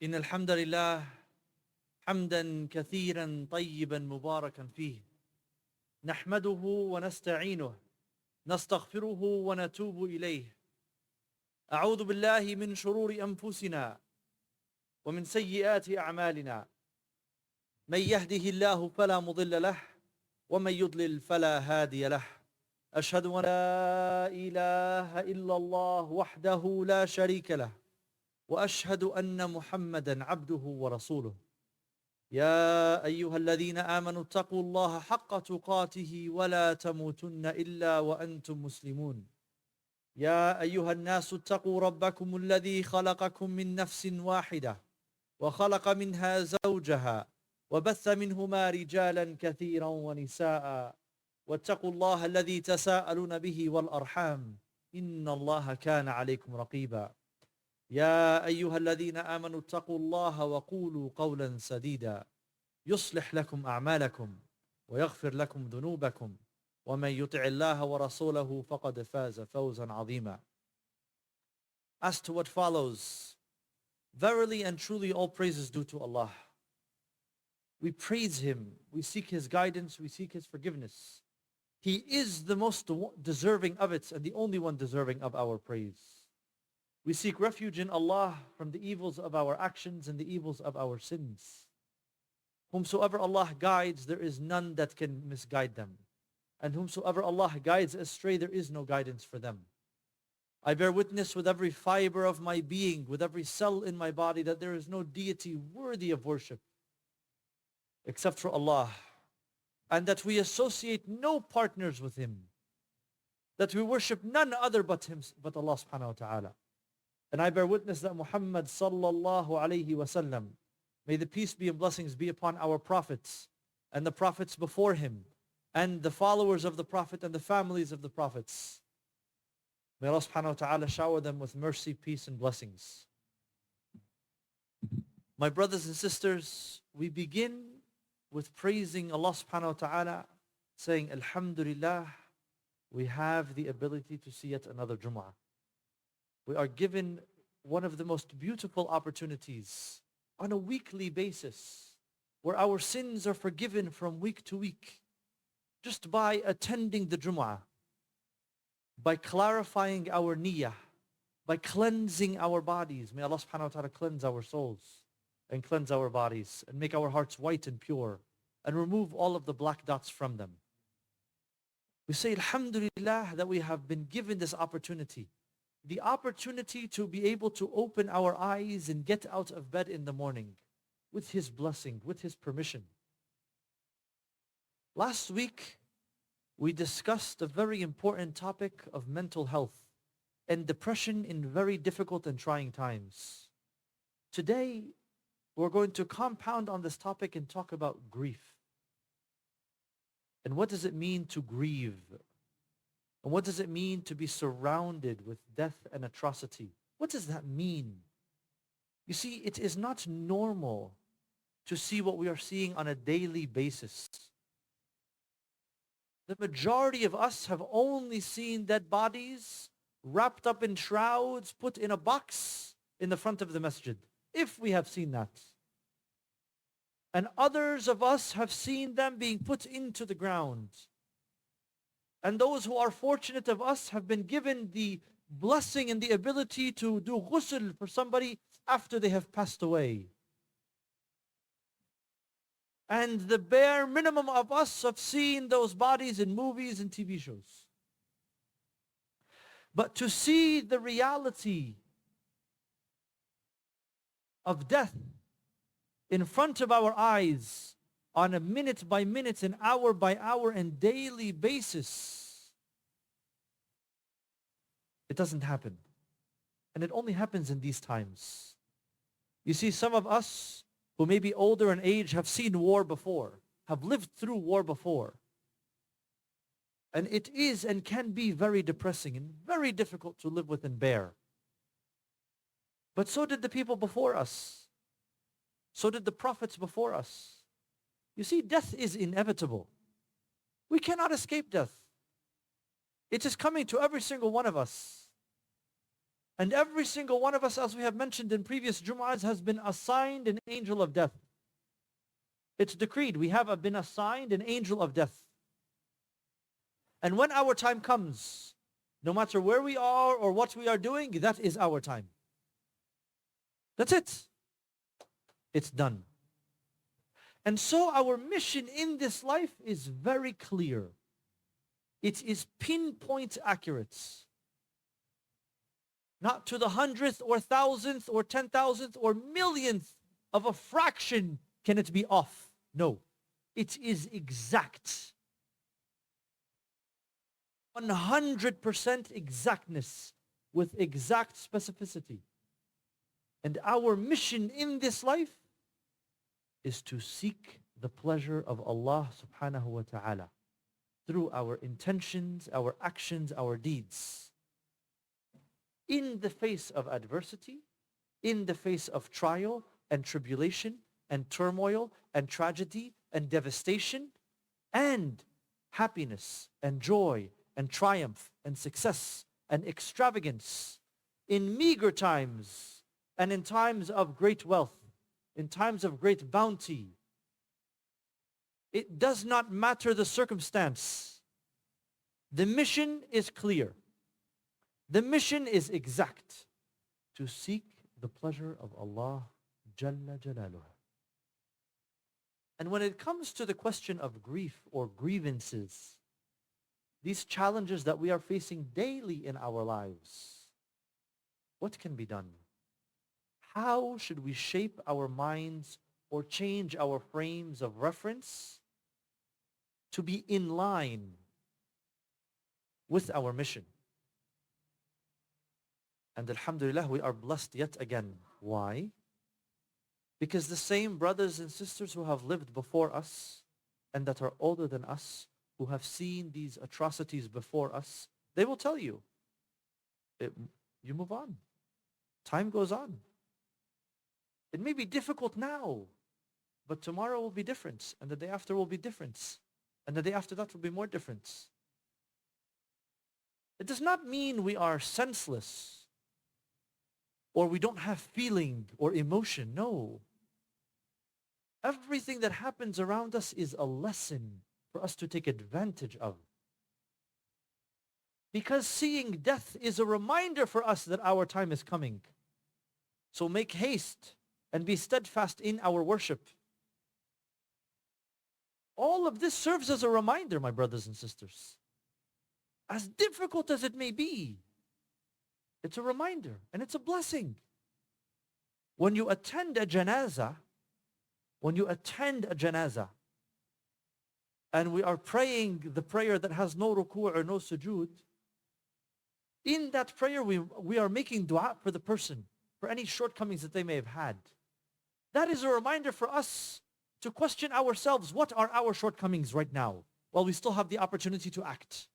إن الحمد لله حمدا كثيرا طيبا مباركا فيه نحمده ونستعينه نستغفره ونتوب إليه أعوذ بالله من شرور أنفسنا ومن سيئات أعمالنا من يهده الله فلا مضل له ومن يضلل فلا هادي له أشهد أن لا إله إلا الله وحده لا شريك له وأشهد أن محمدا عبده ورسوله يا أيها الذين آمنوا اتقوا الله حق تقاته ولا تموتن إلا وأنتم مسلمون يا أيها الناس اتقوا ربكم الذي خلقكم من نفس واحدة وخلق منها زوجها وبث منهما رجالا كثيرا ونساء واتقوا الله الذي تساءلون به والأرحام إن الله كان عليكم رقيبا يا أيها الذين آمنوا اتقوا الله وقولوا قولا سديدا يصلح لكم أعمالكم ويغفر لكم ذنوبكم ومن يطع الله ورسوله فقد فاز فوزا عظيما. As to what follows, verily and truly all praise is due to Allah. We praise Him, we seek His guidance, we seek His forgiveness. He is the most deserving of it and the only one deserving of our praise. We seek refuge in Allah from the evils of our actions and the evils of our sins. Whomsoever Allah guides, there is none that can misguide them. And whomsoever Allah guides astray, there is no guidance for them. I bear witness with every fiber of my being, with every cell in my body, that there is no deity worthy of worship except for Allah, and that we associate no partners with Him, that we worship none other but Allah subhanahu wa ta'ala. And I bear witness that Muhammad sallallahu alayhi wa sallam, may the peace be and blessings be upon our prophets and the prophets before him and the followers of the prophet and the families of the prophets. May Allah subhanahu wa ta'ala shower them with mercy, peace and blessings. My brothers and sisters, we begin with praising Allah subhanahu wa ta'ala, saying, Alhamdulillah, we have the ability to see yet another Jumu'ah. We are given one of the most beautiful opportunities on a weekly basis where our sins are forgiven from week to week just by attending the Jumu'ah, by clarifying our niyyah, by cleansing our bodies. May Allah subhanahu wa ta'ala cleanse our souls and cleanse our bodies and make our hearts white and pure and remove all of the black dots from them. We say Alhamdulillah that we have been given this opportunity. The opportunity to be able to open our eyes and get out of bed in the morning with His blessing, with His permission. Last week, we discussed a very important topic of mental health and depression in very difficult and trying times. Today, we're going to compound on this topic and talk about grief. And what does it mean to grieve? And what does it mean to be surrounded with death and atrocity? What does that mean? You see, it is not normal to see what we are seeing on a daily basis. The majority of us have only seen dead bodies wrapped up in shrouds, put in a box in the front of the masjid, if we have seen that. And others of us have seen them being put into the ground. And those who are fortunate of us have been given the blessing and the ability to do ghusl for somebody after they have passed away. And the bare minimum of us have seen those bodies in movies and TV shows. But to see the reality of death in front of our eyes on a minute by minute and hour by hour and daily basis, it doesn't happen. And it only happens in these times. You see, some of us who may be older in age have seen war before, have lived through war before. And it is and can be very depressing and very difficult to live with and bear. But so did the people before us. So did the prophets before us. You see, death is inevitable. We cannot escape death. It is coming to every single one of us. And every single one of us, as we have mentioned in previous Jumu'ahs, has been assigned an angel of death. It's decreed. We have been assigned an angel of death. And when our time comes, no matter where we are or what we are doing, that is our time. That's it. It's done. And so our mission in this life is very clear. It is pinpoint accurate. Not to the 100th or 1,000th or 10,000th or millionth of a fraction can it be off. No, it is exact. 100% exactness with exact specificity. And our mission in this life is to seek the pleasure of Allah subhanahu wa ta'ala through our intentions, our actions, our deeds. In the face of adversity, in the face of trial and tribulation and turmoil and tragedy and devastation and happiness and joy and triumph and success and extravagance, in meager times and in times of great wealth, in times of great bounty. It does not matter the circumstance. The mission is clear. The mission is exact, to seek the pleasure of Allah Jalla Jalaluh. And when it comes to the question of grief or grievances, these challenges that we are facing daily in our lives, what can be done? How should we shape our minds or change our frames of reference to be in line with our mission? And alhamdulillah, we are blessed yet again. Why? Because the same brothers and sisters who have lived before us and that are older than us, who have seen these atrocities before us, they will tell you, you move on. Time goes on. It may be difficult now, but tomorrow will be different, and the day after will be different, and the day after that will be more different. It does not mean we are senseless or we don't have feeling or emotion. No. Everything that happens around us is a lesson for us to take advantage of. Because seeing death is a reminder for us that our time is coming. So make haste and be steadfast in our worship. All of this serves as a reminder, my brothers and sisters. As difficult as it may be, it's a reminder and it's a blessing. When you attend a janazah, and we are praying the prayer that has no ruku' or no sujood, in that prayer we are making dua for the person, for any shortcomings that they may have had. That is a reminder for us to question ourselves, what are our shortcomings right now, while we still have the opportunity to act?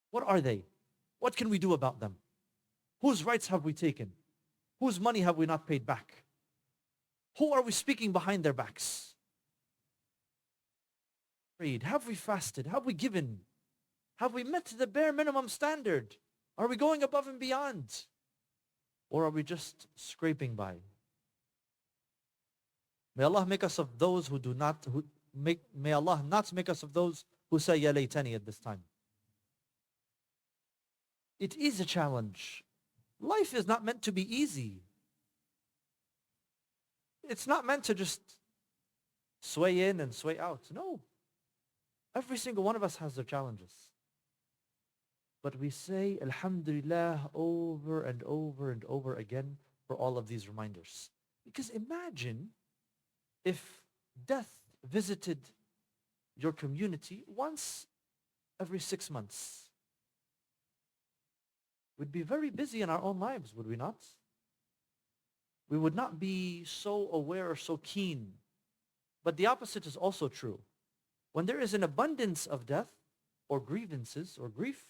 What are they? What can we do about them? Whose rights have we taken? Whose money have we not paid back? Who are we speaking behind their backs? Have we fasted? Have we given? Have we met the bare minimum standard? Are we going above and beyond? Or are we just scraping by? May Allah make us of those who do not, may Allah not make us of those who say ya laytani at this time. It is a challenge. Life is not meant to be easy. It's not meant to just sway in and sway out. No. Every single one of us has their challenges. But we say alhamdulillah over and over and over again for all of these reminders. Because imagine if death visited your community once every 6 months. We'd be very busy in our own lives, would we not? We would not be so aware or so keen. But the opposite is also true. When there is an abundance of death or grievances or grief,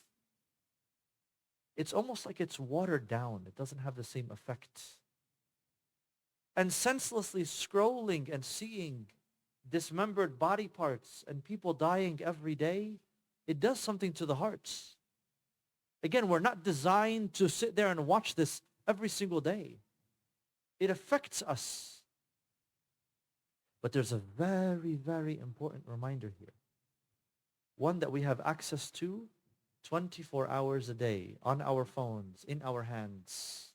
it's almost like it's watered down. It doesn't have the same effect. And senselessly scrolling and seeing dismembered body parts and people dying every day, it does something to the hearts. Again, we're not designed to sit there and watch this every single day. It affects us. But there's a very, very important reminder here. One that we have access to 24 hours a day, on our phones, in our hands.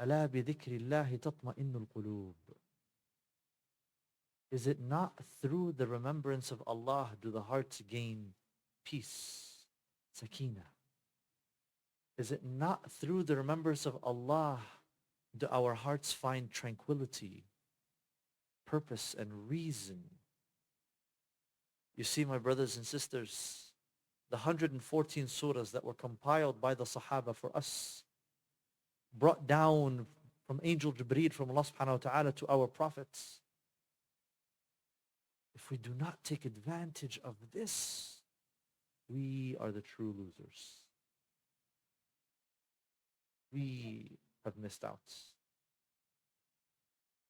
أَلَا بِذِكْرِ اللَّهِ تَطْمَئِنُّ الْقُلُوبِ. Is it not through the remembrance of Allah do the hearts gain peace, sakina? Is it not through the remembrance of Allah do our hearts find tranquility, purpose, and reason? You see, my brothers and sisters, the 114 surahs that were compiled by the Sahaba for us, brought down from Angel Jibreel, from Allah subhanahu wa ta'ala to our prophets. If we do not take advantage of this, we are the true losers. We have missed out.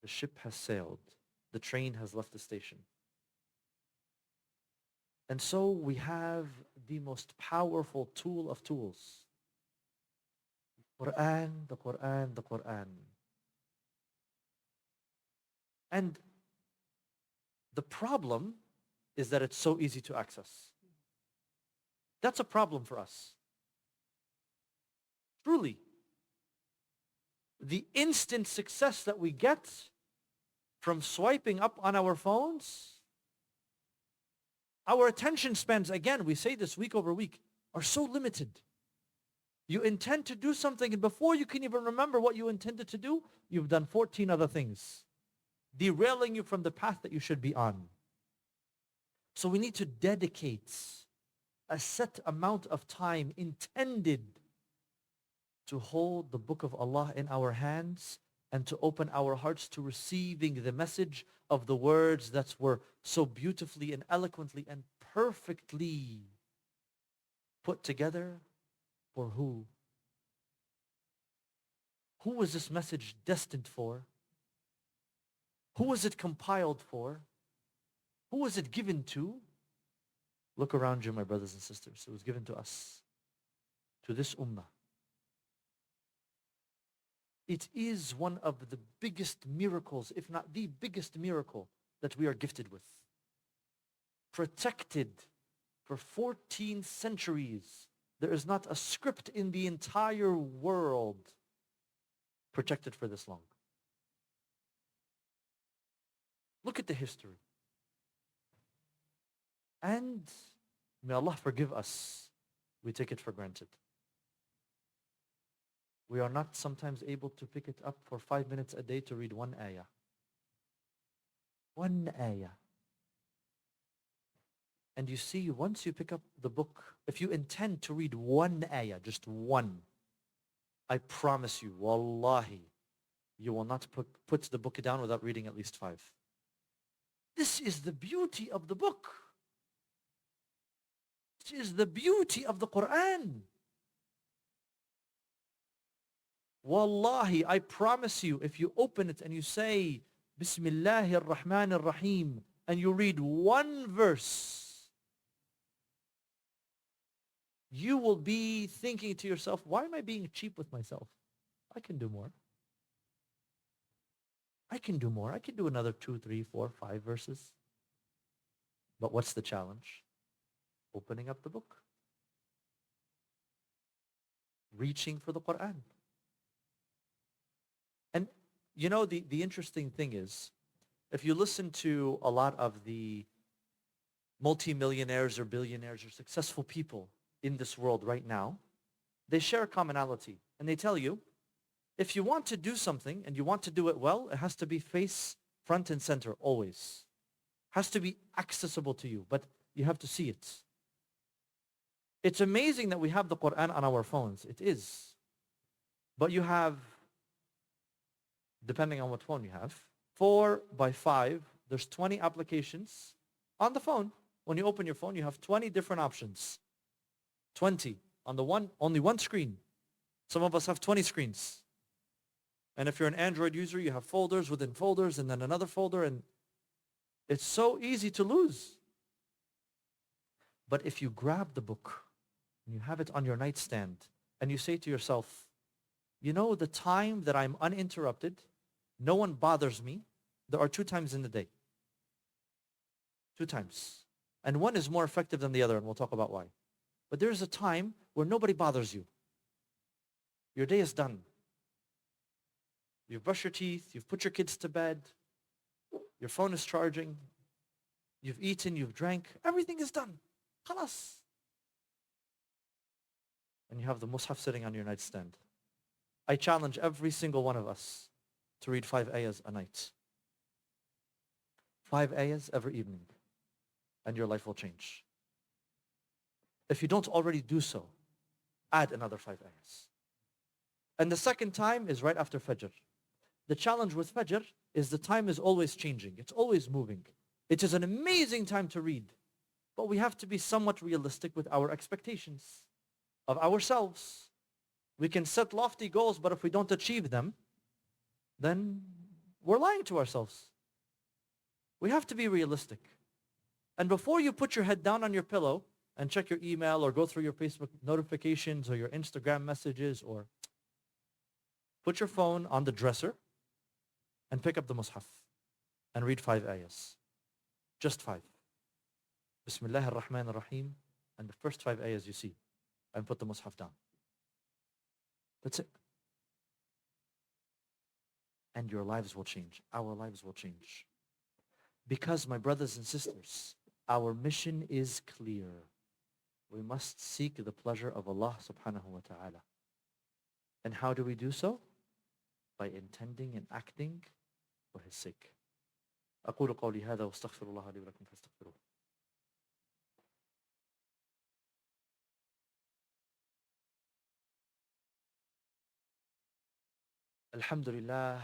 The ship has sailed. The train has left the station. And so we have the most powerful tool of tools. Quran, the Quran, the Quran. And the problem is that it's so easy to access. That's a problem for us. Truly. The instant success that we get from swiping up on our phones, our attention spans, again, we say this week over week, are so limited. You intend to do something, and before you can even remember what you intended to do, you've done 14 other things, derailing you from the path that you should be on. So we need to dedicate a set amount of time intended to hold the book of Allah in our hands and to open our hearts to receiving the message of the words that were so beautifully and eloquently and perfectly put together. For who? Who was this message destined for? Who was it compiled for? Who was it given to? Look around you, my brothers and sisters. It was given to us, to this ummah. It is one of the biggest miracles, if not the biggest miracle, that we are gifted with. Protected for 14 centuries. There is not a script in the entire world protected for this long. Look at the history. And may Allah forgive us, we take it for granted. We are not sometimes able to pick it up for 5 minutes a day to read one ayah. One ayah. And you see, once you pick up the book, if you intend to read one ayah, just one, I promise you, wallahi, you will not put the book down without reading at least 5. This is the beauty of the book. This is the beauty of the Quran. Wallahi, I promise you, if you open it and you say, Bismillahir Rahmanir Rahim, and you read one verse, you will be thinking to yourself, why am I being cheap with myself? I can do more. I can do more. I can do another 2, 3, 4, 5 verses. But what's the challenge? Opening up the book. Reaching for the Quran. And you know, the interesting thing is, if you listen to a lot of the multimillionaires or billionaires or successful people in this world right now, they share a commonality. And they tell you, if you want to do something and you want to do it well, it has to be face, front and center, always. Has to be accessible to you, but you have to see it. It's amazing that we have the Quran on our phones. It is. But you have, depending on what phone you have, 4 by 5, there's 20 applications on the phone. When you open your phone, you have 20 different options. 20 on the only one screen. Some of us have 20 screens. And if you're an Android user, you have folders within folders and then another folder, and it's so easy to lose. But if you grab the book and you have it on your nightstand, and you say to yourself, you know, the time that I'm uninterrupted, no one bothers me, there are 2 times in the day. 2 times. And one is more effective than the other, and we'll talk about why. But there is a time where nobody bothers you. Your day is done. You've brushed your teeth, you've put your kids to bed, your phone is charging, you've eaten, you've drank, everything is done. Khalas. And you have the mushaf sitting on your nightstand. I challenge every single one of us to read 5 ayahs a night. 5 ayahs every evening. And your life will change. If you don't already do so, add another 5 ayahs. And the second time is right after Fajr. The challenge with Fajr is the time is always changing. It's always moving. It is an amazing time to read. But we have to be somewhat realistic with our expectations of ourselves. We can set lofty goals, but if we don't achieve them, then we're lying to ourselves. We have to be realistic. And before you put your head down on your pillow and check your email or go through your Facebook notifications or your Instagram messages, or put your phone on the dresser and pick up the mushaf and read 5 ayahs. Just 5. Bismillah ar-Rahman ar-Rahim, and the first 5 ayahs you see, and put the mushaf down. That's it. And your lives will change. Our lives will change. Because, my brothers and sisters, our mission is clear. We must seek the pleasure of Allah subhanahu wa ta'ala. And how do we do so? By intending and acting for His sake. أقول قولي هذا واستغفر الله لي ولكم فاستغفروه. Alhamdulillah,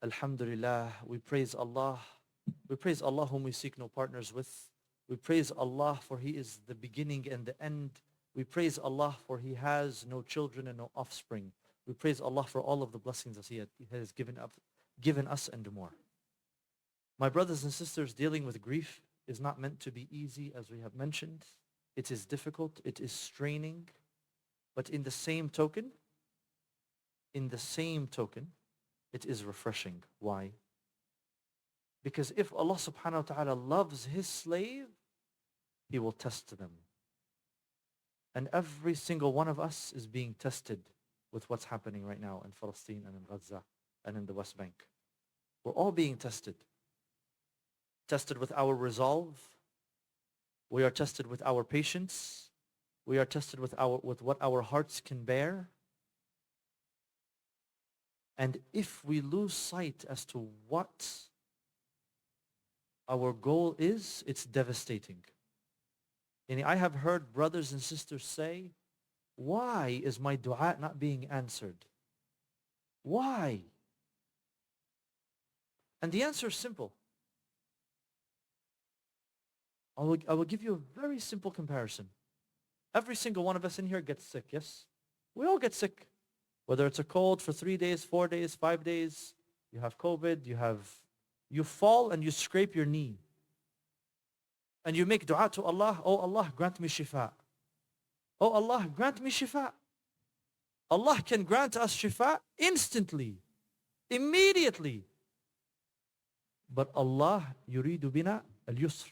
Alhamdulillah, we praise Allah. We praise Allah whom we seek no partners with. We praise Allah for He is the beginning and the end. We praise Allah for He has no children and no offspring. We praise Allah for all of the blessings that He has given us and more. My brothers and sisters, dealing with grief is not meant to be easy, as we have mentioned. It is difficult, it is straining. But in the same token, it is refreshing. Why? Because if Allah subhanahu wa ta'ala loves His slave, He will test them. And every single one of us is being tested with what's happening right now in Palestine and in Gaza and in the West Bank. We're all being tested. Tested with our resolve. We are tested with our patience. We are tested with what our hearts can bear. And if we lose sight as to what our goal is, it's devastating. And I have heard brothers and sisters say, why is my dua not being answered? Why? And the answer is simple. I will give you a very simple comparison. Every single one of us in here gets sick, yes? We all get sick. Whether it's a cold for 3 days, 4 days, 5 days, you have COVID, you fall and you scrape your knee. And you make dua to Allah, oh Allah, grant me shifa. Oh Allah, grant me shifa. Allah can grant us shifa instantly, immediately. But Allah yuridu bina al-yusr.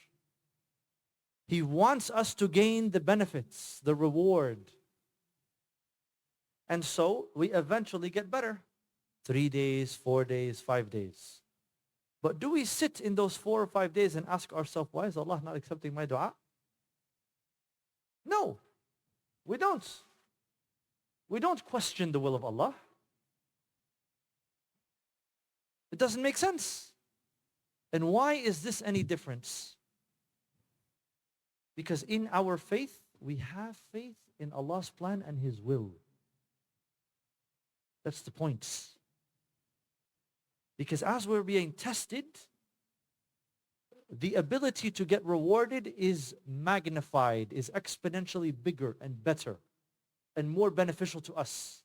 He wants us to gain the benefits, the reward. And so we eventually get better. 3 days, 4 days, 5 days. But do we sit in those 4 or 5 days and ask ourselves, why is Allah not accepting my dua? No, we don't. We don't question the will of Allah. It doesn't make sense. And why is this any difference? Because in our faith, we have faith in Allah's plan and His will. That's the point. Because as we're being tested, the ability to get rewarded is magnified, is exponentially bigger and better and more beneficial to us.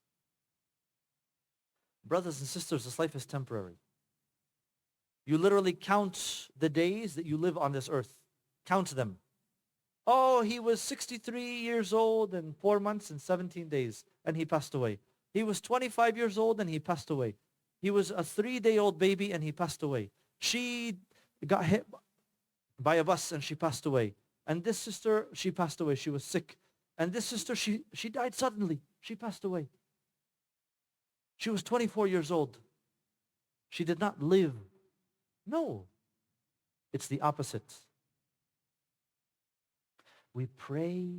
Brothers and sisters, this life is temporary. You literally count the days that you live on this earth. Count them. Oh, he was 63 years old and 4 months and 17 days, and he passed away. He was 25 years old and he passed away. He was a 3-day-old baby and he passed away. She got hit by a bus and she passed away. And this sister, she passed away. She was sick. And this sister, she died suddenly. She passed away. She was 24 years old. She did not live. No, it's the opposite. We pray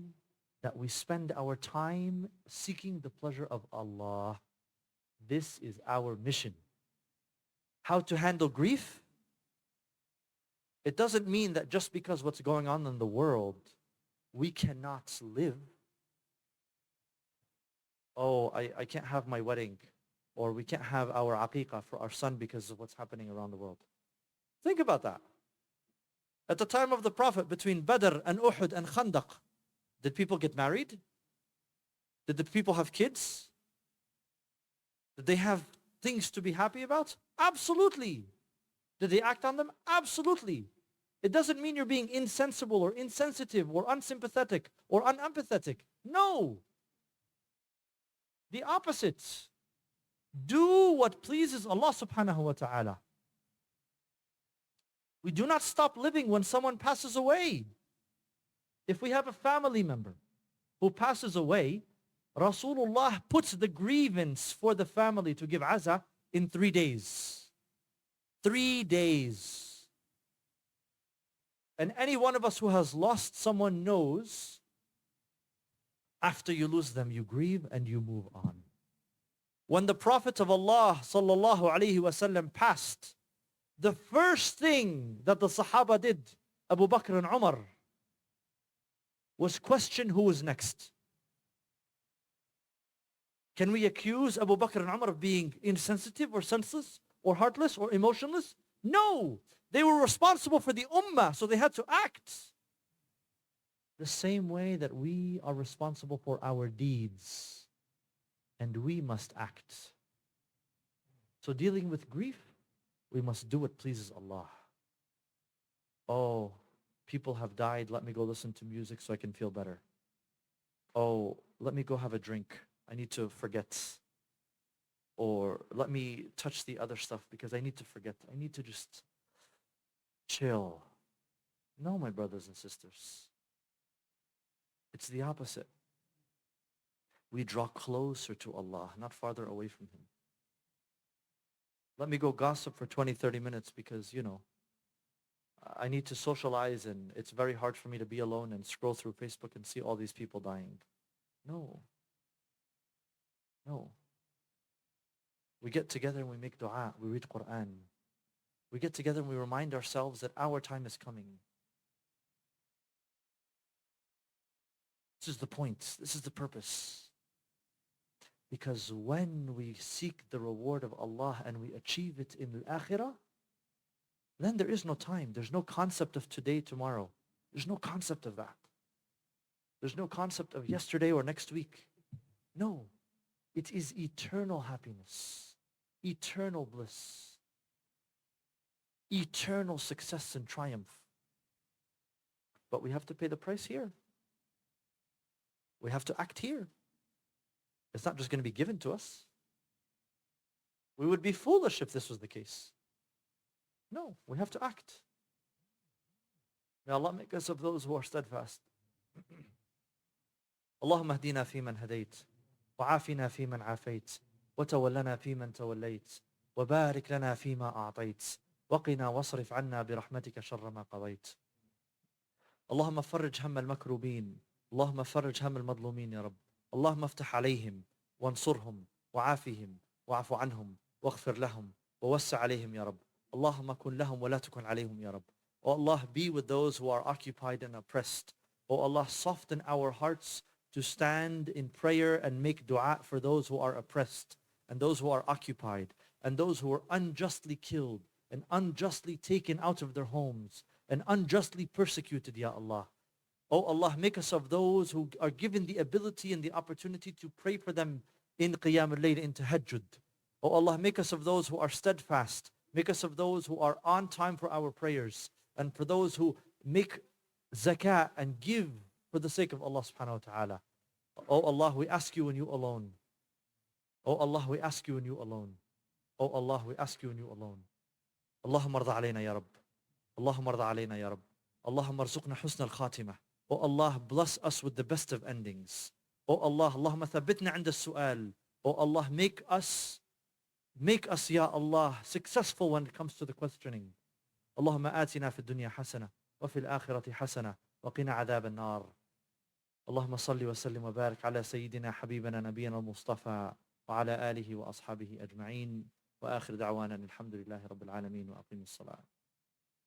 that we spend our time seeking the pleasure of Allah. This is our mission. How to handle grief? It doesn't mean that just because what's going on in the world, we cannot live. Oh, I can't have my wedding, or we can't have our aqiqah for our son because of what's happening around the world. Think about that. At the time of the Prophet, between Badr and Uhud and Khandaq, did people get married? Did the people have kids? Did they have things to be happy about? Absolutely. Did they act on them? Absolutely. It doesn't mean you're being insensible or insensitive or unsympathetic or unempathetic. No. The opposite. Do what pleases Allah subhanahu wa ta'ala. We do not stop living when someone passes away. If we have a family member who passes away, Rasulullah puts the grievance for the family to give azah in 3 days. 3 days. And any one of us who has lost someone knows, after you lose them, you grieve and you move on. When the Prophet of Allah sallallahu alaihi wasallam passed, the first thing that the Sahaba did, Abu Bakr and Umar, was question who was next. Can we accuse Abu Bakr and Umar of being insensitive or senseless or heartless or emotionless? No. They were responsible for the ummah, so they had to act. The same way that we are responsible for our deeds, and we must act. So dealing with grief, we must do what pleases Allah. Oh, people have died. Let me go listen to music so I can feel better. Oh, let me go have a drink. I need to forget. Or let me touch the other stuff because I need to forget. I need to just chill. No, my brothers and sisters. It's the opposite. We draw closer to Allah, not farther away from Him. Let me go gossip for 20, 30 minutes because, I need to socialize and it's very hard for me to be alone and scroll through Facebook and see all these people dying. No. No. We get together and we make dua, we read Quran. We get together and we remind ourselves that our time is coming. This is the point. This is the purpose. Because when we seek the reward of Allah and we achieve it in the akhirah, then there is no time. There's no concept of today, tomorrow. There's no concept of that. There's no concept of yesterday or next week. No. It is eternal happiness, eternal bliss, eternal success and triumph. But we have to pay the price here. We have to act here. It's not just going to be given to us. We would be foolish if this was the case. No, we have to act. May Allah make us of those who are steadfast. Allahumma hdina fi man hadayt, wa afina fi man afayt, wa tawallana fi man tawallayt, wa barik lana fi ma a'tayt, wa qina wasrif anna bi rahmatika sharra ma qadayt. Allahumma farrij hamma al-makrubin, Allahumma farrij hamma al-madlumin ya Rabb. Allahumma aftah alayhim, wansurhum, wa afihim, wa afu anhum, wa aghfir lahum, wa wassa alayhim ya Rabb. Allahumma kun lahum wa la tukun alayhim ya Rabb. Oh Allah, be with those who are occupied and oppressed. Oh Allah, soften our hearts to stand in prayer and make dua for those who are oppressed and those who are occupied and those who are unjustly killed and unjustly taken out of their homes and unjustly persecuted, ya Allah. Oh Allah, make us of those who are given the ability and the opportunity to pray for them in Qiyam al-Layl, in Tahajjud. Oh Allah, make us of those who are steadfast. Make us of those who are on time for our prayers, and for those who make zakah and give for the sake of Allah subhanahu wa ta'ala. Oh Allah, we ask you and you alone. Oh Allah, we ask you and you alone. Oh Allah, we ask you and you alone. Allahumma arda alayna ya Rabb. Allahumma arda alayna ya Rabb. Allahumma arzuqna husna al-khatimah. Oh Allah, bless us with the best of endings. Oh Allah, Allahumma thabitna 'inda as-su'al. Oh Allah, make us, ya Allah, successful when it comes to the questioning. Allahumma atina fi dunya hasana, wa fil akhirati hasana, wa qina adhab an-nar. Allahumma salli wa sallim wa barik ala sayyidina habibana nabiyyina al-Mustafa wa ala alihi wa ashabihi ajma'in. Wa akhir da'wana alhamdulillahi rabbil alamin wa aqimis salat.